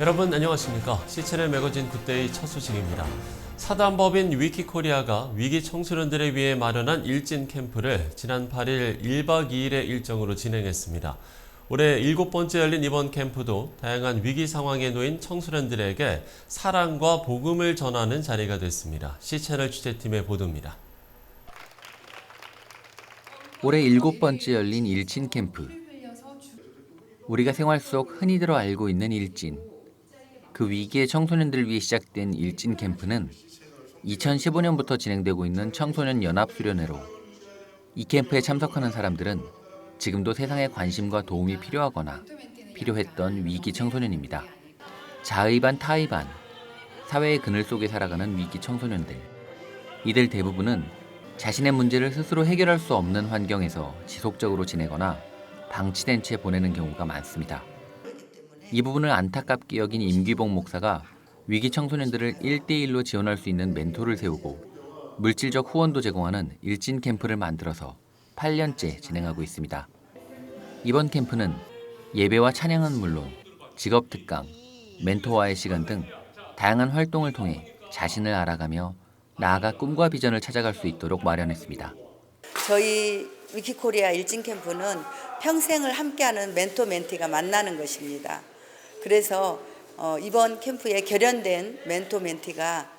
여러분 안녕하십니까? C7의 매거진 굿데이 첫 소식입니다. 사단법인 위키코리아가 위기 청소년들을 위해 마련한 일진 캠프를 지난 8일 1박 2일의 일정으로 진행했습니다. 올해 7번째 열린 이번 캠프도 다양한 위기 상황에 놓인 청소년들에게 사랑과 복음을 전하는 자리가 됐습니다. C채널 취재팀의 보도입니다. 올해 7번째 열린 일진 캠프. 우리가 생활 속 흔히들 알고 있는 일진. 그 위기의 청소년들을 위해 시작된 일진 캠프는 2015년부터 진행되고 있는 청소년 연합수련회로 이 캠프에 참석하는 사람들은 지금도 세상에 관심과 도움이 필요하거나 필요했던 위기 청소년입니다. 자의 반 타의 반, 사회의 그늘 속에 살아가는 위기 청소년들. 이들 대부분은 자신의 문제를 스스로 해결할 수 없는 환경에서 지속적으로 지내거나 방치된 채 보내는 경우가 많습니다. 이 부분을 안타깝게 여긴 임규복 목사가 위기 청소년들을 1대1로 지원할 수 있는 멘토를 세우고 물질적 후원도 제공하는 일진 캠프를 만들어서 8년째 진행하고 있습니다. 이번 캠프는 예배와 찬양은 물론 직업 특강, 멘토와의 시간 등 다양한 활동을 통해 자신을 알아가며 나아가 꿈과 비전을 찾아갈 수 있도록 마련했습니다. 저희 위키코리아 일진 캠프는 평생을 함께하는 멘토 멘티가 만나는 것입니다. 그래서 이번 캠프에 결연된 멘토 멘티가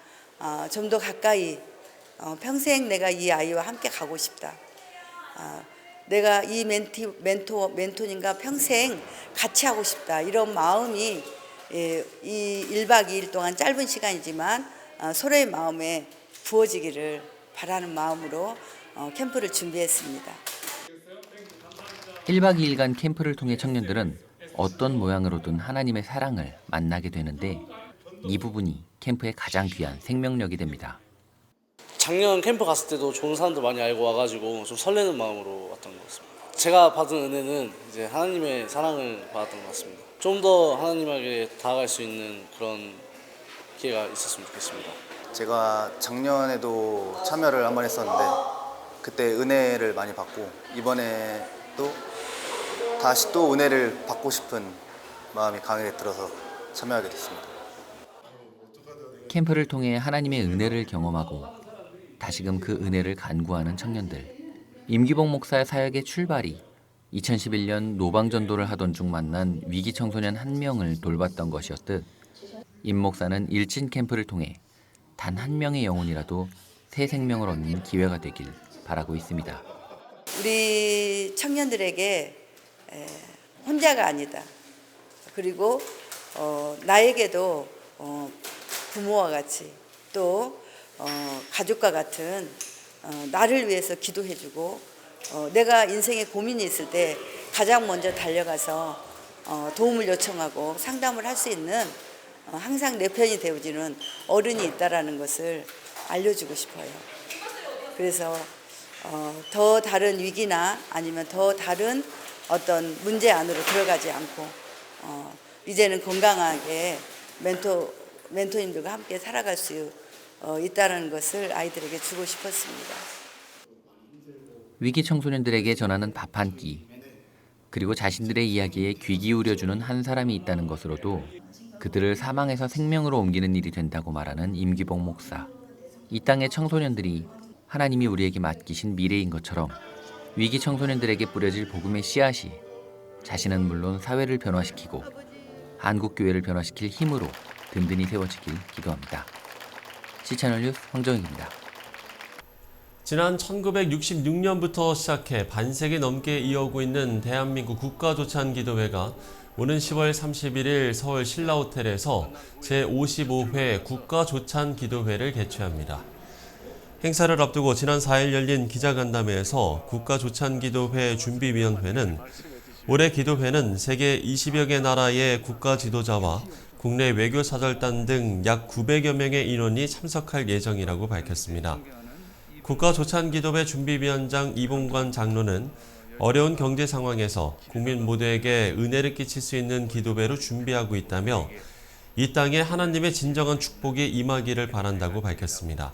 좀 더 가까이 평생 내가 이 아이와 함께 가고 싶다. 내가 이 멘토님과 평생 같이 하고 싶다. 이런 마음이 이 1박 2일 동안 짧은 시간이지만 서로의 마음에 부어지기를 바라는 마음으로 캠프를 준비했습니다. 1박 2일간 캠프를 통해 청년들은 어떤 모양으로든 하나님의 사랑을 만나게 되는데 이 부분이 캠프의 가장 귀한 생명력이 됩니다. 작년 캠프 갔을 때도 좋은 사람들 많이 알고 와가지고 좀 설레는 마음으로 왔던 것 같습니다. 제가 받은 은혜는 이제 하나님의 사랑을 받았던 것 같습니다. 좀 더 하나님에게 다가갈 수 있는 그런 기회가 있었으면 좋겠습니다. 제가 작년에도 참여를 한번 했었는데 그때 은혜를 많이 받고 이번에 또 다시 또 은혜를 받고 싶은 마음이 강하게 들어서 참여하게 됐습니다. 캠프를 통해 하나님의 은혜를 경험하고 다시금 그 은혜를 간구하는 청년들. 임규복 목사의 사역의 출발이 2011년 노방전도를 하던 중 만난 위기 청소년 한 명을 돌봤던 것이었듯 임 목사는 일진 캠프를 통해 단 한 명의 영혼이라도 새 생명을 얻는 기회가 되길 바라고 있습니다. 우리 청년들에게 혼자가 아니다. 그리고 나에게도 부모와 같이 또 가족과 같은 나를 위해서 기도해주고 내가 인생에 고민이 있을 때 가장 먼저 달려가서 도움을 요청하고 상담을 할 수 있는 항상 내 편이 되어주는 어른이 있다라는 것을 알려주고 싶어요. 그래서 더 다른 위기나 아니면 더 다른 어떤 문제 안으로 들어가지 않고 이제는 건강하게 멘토님들과 함께 살아갈 수 있다는 것을 아이들에게 주고 싶었습니다. 위기 청소년들에게 전하는 밥 한 끼, 그리고 자신들의 이야기에 귀 기울여주는 한 사람이 있다는 것으로도 그들을 사망에서 생명으로 옮기는 일이 된다고 말하는 임규복 목사. 이 땅의 청소년들이 하나님이 우리에게 맡기신 미래인 것처럼 위기 청소년들에게 뿌려질 복음의 씨앗이 자신은 물론 사회를 변화시키고 한국교회를 변화시킬 힘으로 든든히 세워지길 기도합니다. C채널 뉴스 황정익입니다. 지난 1966년부터 시작해 반세기 넘게 이어오고 있는 대한민국 국가조찬기도회가 오는 10월 31일 서울 신라호텔에서 제55회 국가조찬기도회를 개최합니다. 행사를 앞두고 지난 4일 열린 기자간담회에서 국가조찬기도회 준비위원회는 올해 기도회는 세계 20여 개 나라의 국가 지도자와 국내 외교사절단 등 약 900여 명의 인원이 참석할 예정이라고 밝혔습니다. 국가조찬기도회 준비위원장 이봉관 장로는 어려운 경제 상황에서 국민 모두에게 은혜를 끼칠 수 있는 기도회로 준비하고 있다며 이 땅에 하나님의 진정한 축복이 임하기를 바란다고 밝혔습니다.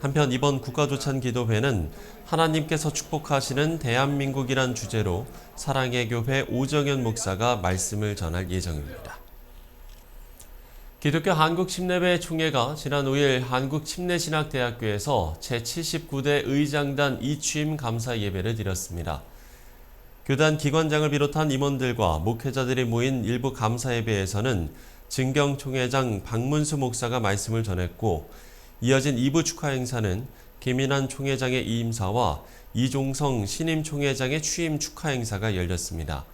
한편 이번 국가조찬기도회는 하나님께서 축복하시는 대한민국이란 주제로 사랑의 교회 오정현 목사가 말씀을 전할 예정입니다. 기독교 한국침례회 총회가 지난 5일 한국침례신학대학교에서 제79대 의장단 이취임 감사 예배를 드렸습니다. 교단 기관장을 비롯한 임원들과 목회자들이 모인 일부 감사 예배에서는 진경 총회장 박문수 목사가 말씀을 전했고, 이어진 2부 축하 행사는 김인환 총회장의 이임사와 이종성 신임 총회장의 취임 축하 행사가 열렸습니다.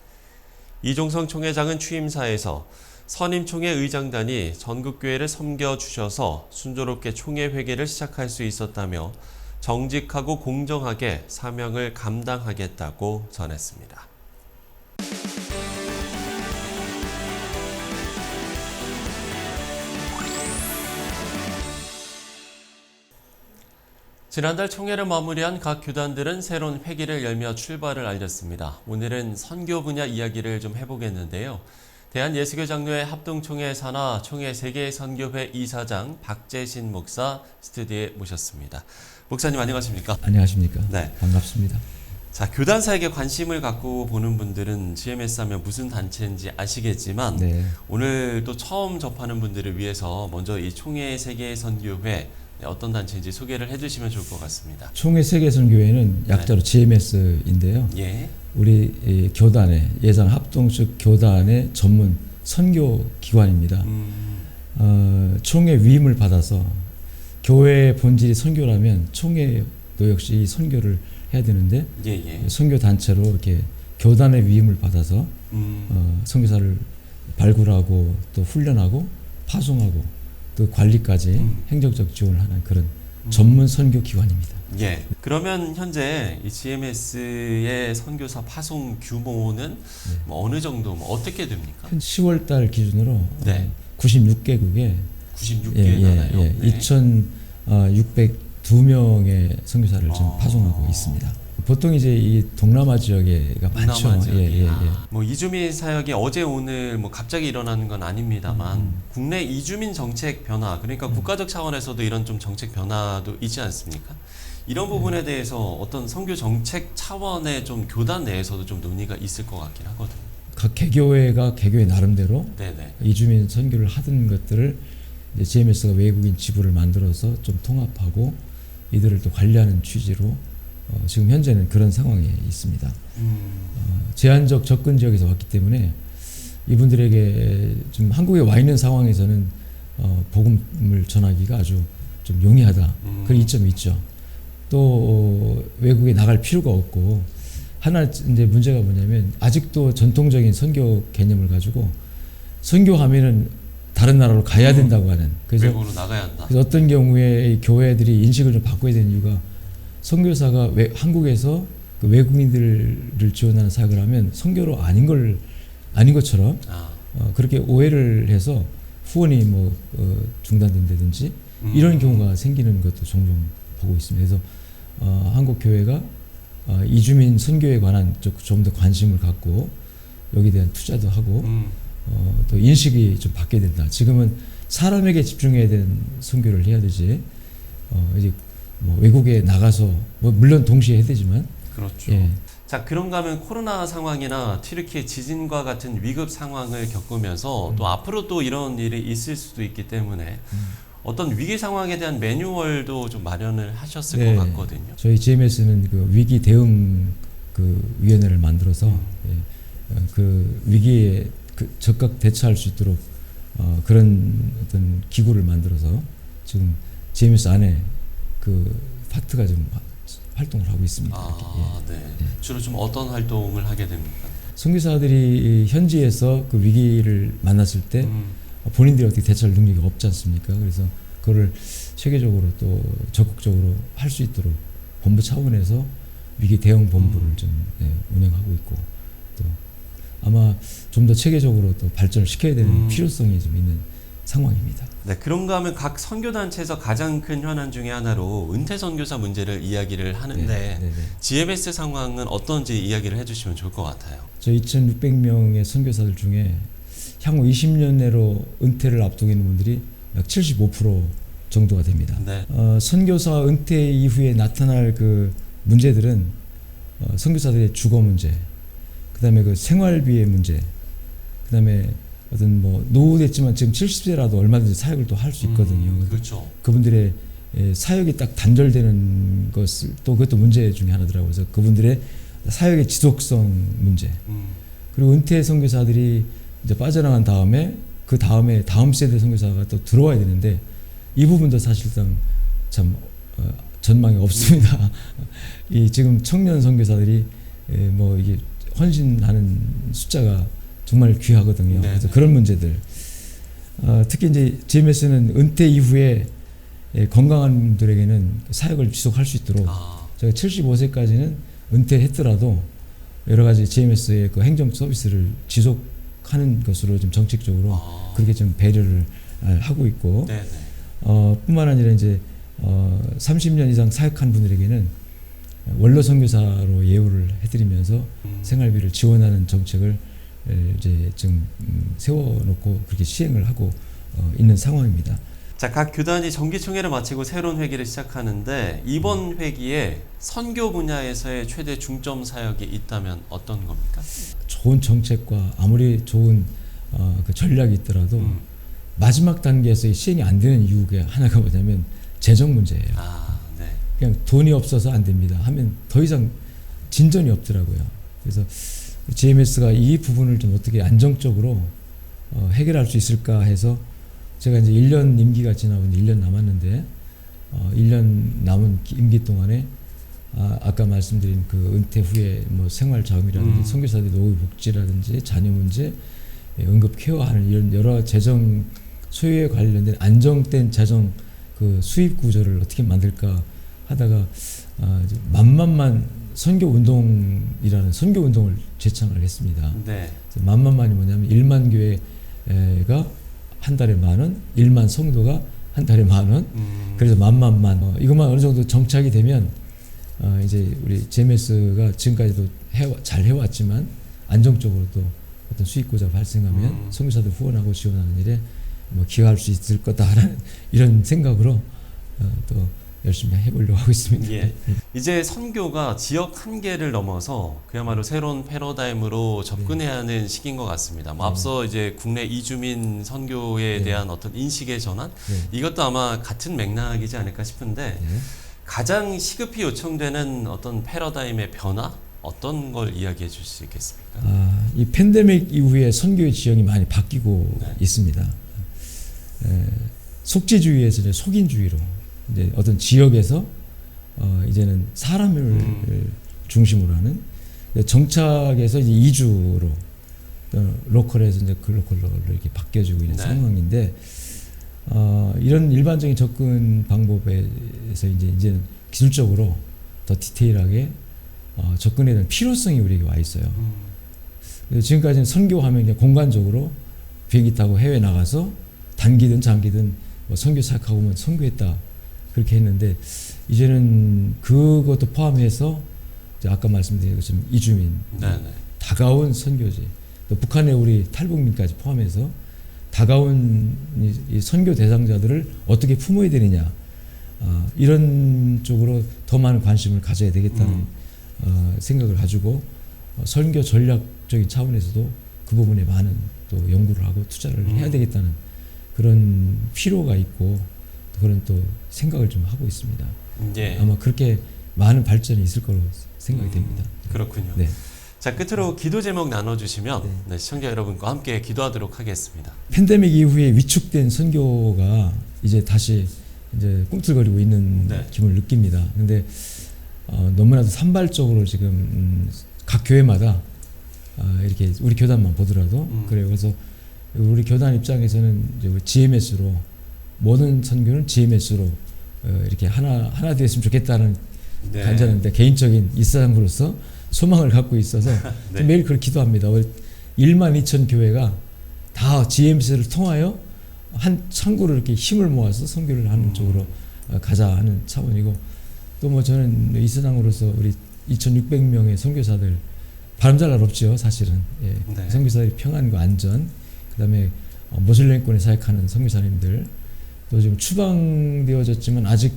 이종성 총회장은 취임사에서 선임 총회 의장단이 전국교회를 섬겨주셔서 순조롭게 총회 회계를 시작할 수 있었다며 정직하고 공정하게 사명을 감당하겠다고 전했습니다. 지난달 총회를 마무리한 각 교단들은 새로운 회기를 열며 출발을 알렸습니다. 오늘은 선교 분야 이야기를 좀 해보겠는데요. 대한예수교장로회 합동총회 산하 총회 세계선교회 이사장 박재신 목사 스튜디오에 모셨습니다. 목사님 안녕하십니까? 안녕하십니까? 네. 반갑습니다. 자, 교단사에게 관심을 갖고 보는 분들은 GMS 하면 무슨 단체인지 아시겠지만 네. 오늘 또 처음 접하는 분들을 위해서 먼저 이 총회 세계선교회 어떤 단체인지 소개를 해주시면 좋을 것 같습니다. 총회 세계선교회는 약자로 GMS인데요. 예. 우리 이 교단의 예산 합동측 교단의 전문 선교 기관입니다. 총회 위임을 받아서 교회의 본질이 선교라면 총회도 역시 선교를 해야 되는데 선교 단체로 이렇게 교단의 위임을 받아서 선교사를 발굴하고 또 훈련하고 파송하고 또 관리까지 행정적 지원을 하는 그런 전문 선교 기관입니다. 예. 그러면 현재 이 GMS의 선교사 파송 규모는 뭐 어느 정도, 어떻게 됩니까? 10월 달 기준으로 네. 96개국에 96개 나라요. 2,602명의 선교사를 지금 파송하고 있습니다. 보통 이제 이 동남아 지역에가 많죠. 뭐 이주민 사역이 어제 오늘 뭐 갑자기 일어나는 건 아닙니다만 국내 이주민 정책 변화, 그러니까 국가적 차원에서도 이런 좀 정책 변화도 있지 않습니까? 이런 부분에 대해서 어떤 선교 정책 차원의 좀 교단 내에서도 좀 논의가 있을 것 같긴 하거든요. 각 개교회가 개교회 나름대로 네네. 이주민 선교를 하던 것들을 이제 GMS가 외국인 지부를 만들어서 좀 통합하고 이들을 또 관리하는 취지로 지금 현재는 그런 상황에 있습니다. 제한적 접근 지역에서 왔기 때문에 이분들에게 좀 한국에 와 있는 상황에서는 복음을 전하기가 아주 좀 용이하다. 그런 이점이 있죠. 또 외국에 나갈 필요가 없고, 하나 이제 문제가 뭐냐면 아직도 전통적인 선교 개념을 가지고 선교하면은 다른 나라로 가야 된다고 하는, 그래서 외국으로 나가야 한다. 그래서 어떤 경우에 교회들이 인식을 좀 바꿔야 되는 이유가, 선교사가 한국에서 그 외국인들을 지원하는 사역을 하면 선교로 아닌 것처럼 그렇게 오해를 해서 후원이 뭐 중단된다든지 이런 경우가 생기는 것도 종종 보고 있습니다. 그래서 한국 교회가 이주민 선교에 관한 좀 더 관심을 갖고 여기에 대한 투자도 하고 또 인식이 좀 바뀌어야 된다. 지금은 사람에게 집중해야 되는 선교를 해야 되지 이제 뭐 외국에 나가서 뭐 물론 동시에 해야 되지만 그렇죠. 예. 자, 그런가 하면 코로나 상황이나 튀르키예 지진과 같은 위급 상황을 겪으면서 또 앞으로 또 이런 일이 있을 수도 있기 때문에 어떤 위기 상황에 대한 매뉴얼도 좀 마련을 하셨을 것 같거든요. 저희 GMS는 그 위기 대응 그 위원회를 만들어서 그 위기에 그 적극 대처할 수 있도록 그런 어떤 기구를 만들어서 지금 GMS 안에 그 파트가 좀 활동을 하고 있습니다. 네. 주로 좀 어떤 활동을 하게 됩니까? 선교사들이 현지에서 그 위기를 만났을 때 본인들이 어떻게 대처할 능력이 없지 않습니까? 그래서 그거를 체계적으로 또 적극적으로 할 수 있도록 본부 차원에서 위기 대응 본부를 좀 운영하고 있고, 또 아마 좀 더 체계적으로 또 발전을 시켜야 되는 필요성이 좀 있는 상황입니다. 네, 그런가 하면 각 선교단체에서 가장 큰 현안 중에 하나로 은퇴 선교사 문제를 이야기를 하는데 GMS 상황은 어떤지 이야기를 해주시면 좋을 것 같아요. 저 2,600명의 선교사들 중에 향후 20년 내로 은퇴를 앞두고 있는 분들이 약 75% 정도가 됩니다. 네. 선교사 은퇴 이후에 나타날 그 문제들은 선교사들의 주거 문제, 그다음에 그 생활비의 문제, 그다음에 어떤 뭐 노후됐지만 지금 70세라도 얼마든지 사역을 또 할 수 있거든요. 그렇죠. 그분들의 사역이 딱 단절되는 것을 또 그것도 문제 중에 하나더라고요. 그래서 그분들의 사역의 지속성 문제. 그리고 은퇴 선교사들이 이제 빠져나간 다음에 그 다음에 다음 세대 선교사가 또 들어와야 되는데 이 부분도 사실상 참 전망이 없습니다. 이 지금 청년 선교사들이 뭐 이게 헌신하는 숫자가 정말 귀하거든요. 네. 그래서 그런 문제들. 특히 이제 GMS는 은퇴 이후에 건강한 분들에게는 사역을 지속할 수 있도록 제가 75세까지는 은퇴했더라도 여러 가지 GMS의 그 행정 서비스를 지속하는 것으로 좀 정책적으로 그렇게 좀 배려를 하고 있고, 뿐만 아니라 이제 30년 이상 사역한 분들에게는 원로 선교사로 예우를 해드리면서 생활비를 지원하는 정책을 이제 지금 세워놓고 그렇게 시행을 하고 있는 상황입니다. 자, 각 교단이 정기총회를 마치고 새로운 회기를 시작하는데 이번 회기에 선교 분야에서의 최대 중점 사역이 있다면 어떤 겁니까? 좋은 정책과 아무리 좋은 그 전략이 있더라도 마지막 단계에서 시행이 안 되는 이유가 하나가 뭐냐면 재정 문제예요. 네. 그냥 돈이 없어서 안 됩니다 하면 더 이상 진전이 없더라고요. 그래서 GMS가 이 부분을 좀 어떻게 안정적으로 해결할 수 있을까 해서 제가 이제 1년 임기가 지나고 1년 남았는데 1년 남은 임기 동안에 아까 말씀드린 그 은퇴 후에 뭐 생활 자금이라든지 선교사들 노후 복지라든지 자녀 문제, 응급 케어하는 이런 여러 재정 소유에 관련된 안정된 재정 그 수입 구조를 어떻게 만들까 하다가 만만만 선교 운동이라는 선교 운동을 제창을 했습니다. 네. 만만만이 뭐냐면 1만 교회가 한 달에 10,000원, 1만 성도가 한 달에 10,000원. 그래서 만만만 이것만 어느 정도 정착이 되면 이제 우리 GMS가 지금까지도 잘 해왔지만 안정적으로 또 어떤 수익구조가 발생하면 선교사들 후원하고 지원하는 일에 뭐 기여할 수 있을 거다라는 이런 생각으로 또 열심히 해보려고 하고 있습니다. 예. 이제 선교가 지역 한계를 넘어서 그야말로 새로운 패러다임으로 접근해야 하는 시기인 것 같습니다. 뭐 앞서 이제 국내 이주민 선교에 대한 어떤 인식의 전환, 이것도 아마 같은 맥락이지 않을까 싶은데 가장 시급히 요청되는 어떤 패러다임의 변화, 어떤 걸 이야기해 줄 수 있겠습니까? 이 팬데믹 이후에 선교의 지형이 많이 바뀌고 있습니다. 속지주의에서 이제 속인주의로 이제 어떤 지역에서 이제는 사람을 중심으로 하는 정착에서 이제 이주로 로컬에서 이제 글로컬로 이렇게 바뀌어지고 있는 상황인데 이런 일반적인 접근 방법에서 이제는 기술적으로 더 디테일하게 접근해야 되는 필요성이 우리에게 와 있어요. 지금까지는 선교하면 그냥 공간적으로 비행기 타고 해외 나가서 단기든 장기든 뭐 선교 사역하고 오면 선교했다 그렇게 했는데 이제는 그것도 포함해서 이제 아까 말씀드린 것처럼 이주민, 다가온 선교지, 또 북한의 우리 탈북민까지 포함해서 다가온 이 선교 대상자들을 어떻게 품어야 되느냐 이런 쪽으로 더 많은 관심을 가져야 되겠다는 생각을 가지고 선교 전략적인 차원에서도 그 부분에 많은 또 연구를 하고 투자를 해야 되겠다는 그런 필요가 있고 그런 또 생각을 좀 하고 있습니다. 아마 그렇게 많은 발전이 있을 거로 생각이 됩니다. 그렇군요. 네. 자, 끝으로 기도 제목 나눠주시면 시청자 여러분과 함께 기도하도록 하겠습니다. 팬데믹 이후에 위축된 선교가 이제 다시 이제 꿈틀거리고 있는 기분을 느낍니다. 근데 너무나도 산발적으로 지금 각 교회마다 이렇게 우리 교단만 보더라도 그래요. 그래서 우리 교단 입장에서는 이제 GMS로 모든 선교는 GMS로 이렇게 하나 되었으면 좋겠다는 간절한데 개인적인 이사장으로서 소망을 갖고 있어서 매일 그렇게 기도합니다. 12,000 교회가 다 GMS를 통하여 한 창구로 이렇게 힘을 모아서 선교를 하는 쪽으로 가자 하는 차원이고 또 뭐 저는 이사장으로서 우리 2,600명의 선교사들 바람잘 날 없죠 사실은. 선교사들이 평안과 안전, 그다음에 모슬렘권에 사역하는 선교사님들 또 지금 추방되어졌지만 아직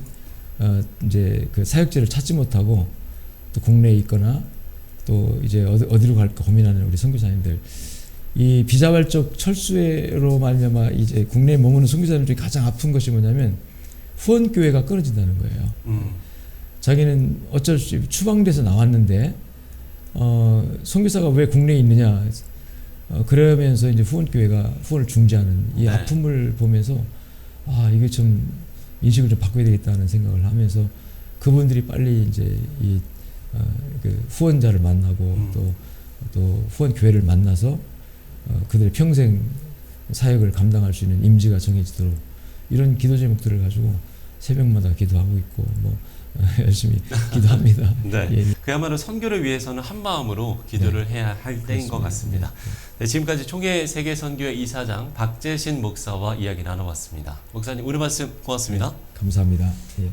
이제 그 사역지를 찾지 못하고 또 국내에 있거나 또 이제 어디로 갈까 고민하는 우리 선교사님들 이 비자발적 철수로 말미암아 이제 국내에 머무는 선교사들 중에 가장 아픈 것이 뭐냐면 후원 교회가 끊어진다는 거예요. 자기는 어쩔 수 없이 추방돼서 나왔는데 선교사가 왜 국내에 있느냐 그러면서 이제 후원 교회가 후원을 중지하는 이 네. 아픔을 보면서 아 이게 좀 인식을 좀 바꿔야 되겠다는 생각을 하면서 그분들이 빨리 이제 그 후원자를 만나고 또 후원 교회를 만나서 그들의 평생 사역을 감당할 수 있는 임지가 정해지도록 이런 기도 제목들을 가지고 새벽마다 기도하고 있고 뭐 열심히 기도합니다. 네. 예. 그야말로 선교를 위해서는 한 마음으로 기도를 해야 할 때인 것 같습니다. 네, 지금까지 총회 세계선교회 이사장 박재신 목사와 이야기 나눠봤습니다. 목사님 오늘 말씀 고맙습니다. 감사합니다. 예.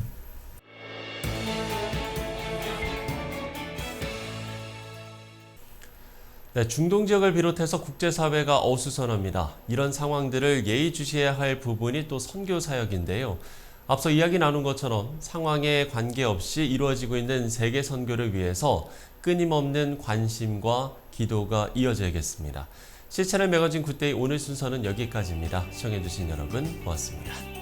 네, 중동 지역을 비롯해서 국제사회가 어수선합니다. 이런 상황들을 예의주시해야 할 부분이 또 선교 사역인데요. 앞서 이야기 나눈 것처럼 상황에 관계없이 이루어지고 있는 세계 선교를 위해서 끊임없는 관심과 기도가 이어져야겠습니다. 시체를 매거진 굿데이 오늘 순서는 여기까지입니다. 시청해주신 여러분 고맙습니다.